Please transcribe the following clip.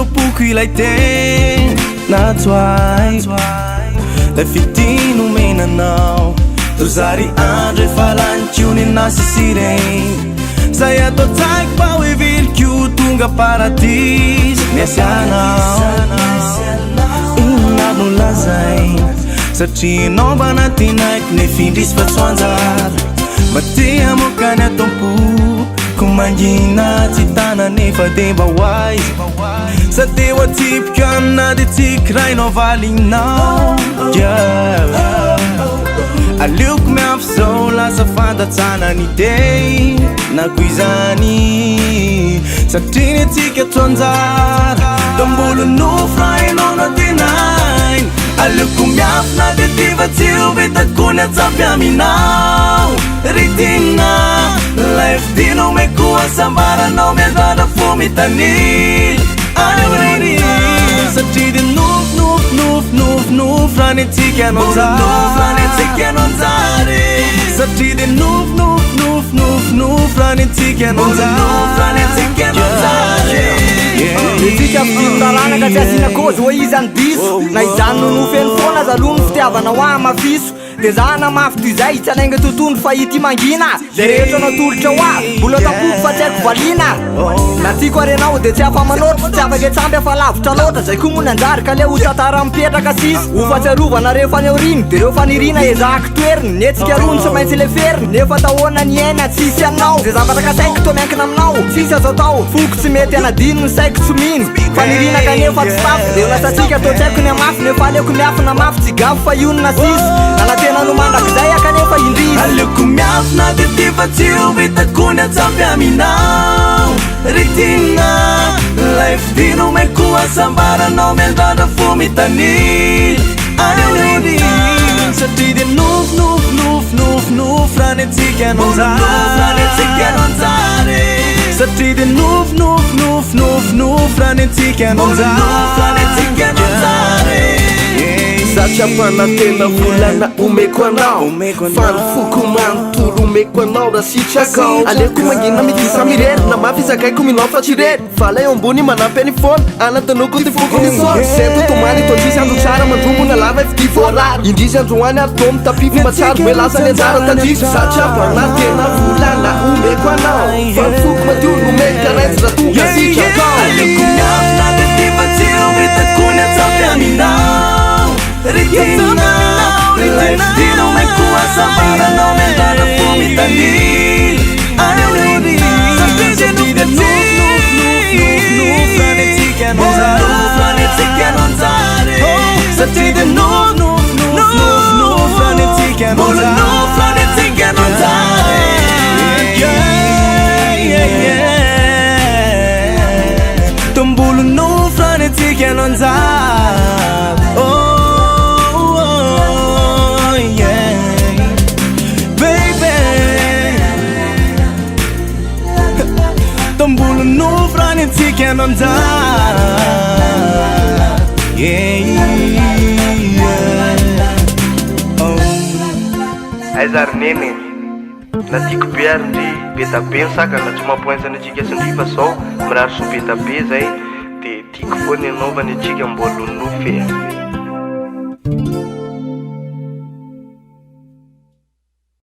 tompoko ilay tena tsoay lay fitinomenanao tozary andro efa lantiony nasisireny zay atao tsaiky mba hoe veliko tonga paradis miasianao inano lazay satria anao mba natinaiky nefindrisy fa tsoanjara mba tea mokany atompoko mangina tsy tana nefa de mba hoay sa de ho atsipika amina de tsy kirainao valinao aleoko miafy zao lasa fantatsana ny day nako izany satria ny atsika tsoanjara dambolo nofra enao na tenainy aleoko miafy na de tivatsio vetakony atsapy aminao ritina laifidinao mekoa sambaranao miandrana fo mitany aneuriny satria de nofra ny atsika anonjary satria de nofra ny atsika anonjary itsika fidinon-dalàna ka tsy asina kozy hoe izany diso na izany nonofeny foana zaloha ny fitiavanao amafiso de za namafy toy zay tsy anainga tontondro fa ity mangina zay rehetra anao tolotra ho a mbola tampoko fa tsy haiko valina na tiako arenao de tsy afa manotro tsy afaka etsamby afa lavitra loatra zay koa moa ny anjary ka le ho tatara mipetraka sisy ho fatsiarovana rehefa any aoriny de reo fanirina ezahako toeriny netsika rony sy maintsy le feriny nefa tahoana ny aina tsisy anao zay zavatra ka saiko to miankina aminao tsisy azo atao foko tsy mety anadino ny saiko tsy mino fanirina kanefa tsy tafy de lasatsika to tsy haiko ny amafy nefa aleoko miafina mafy tsy gafy fa ionona sisy tena no mandrakizay akanefa indrisy aleoko miafy na de tivatsio vetakony atsapy aminao ritina laifidinao mekoa sambaranao miandrandra fo mitany aneuriny satria de nofra ny atsika anonjary satria de nofra ny atsika anonjary satria mpanatena volana omeko anao fanofoko manontolo omeko anao raha sitraka aleoko mangina midisa mirery na mafy izakaiko minao fa tsy rery vala eo ambony manampy any foana anatanoko ty foko misona zay totomany tondrisy andro tsara mandrombona lava ifity voarary indrisy androany ary to mitapify matsaro hoe lasa ny anjara tandrisy satria mpanatena volana omeko anao fanofoko madiolo omeko karaitsy raha tonga sitraka aleoko miafy na de tivatsio vetakony atsapy aminao ritina laifidinao mekoa sambaranao miandrana fo mitany aneuriny satria de nofra ny atsika anonjary satria de nofra ny atsika anonjary tombolo nofra ny atsika anonjary tombolo nofra ny atsika anonjary aizary neny na tiako be ary ndry betabe ny sakana tsy mampoentsana atsika sindrifa sao mirary so betabe zay de tiako foana anaovany atsika mbolo nofy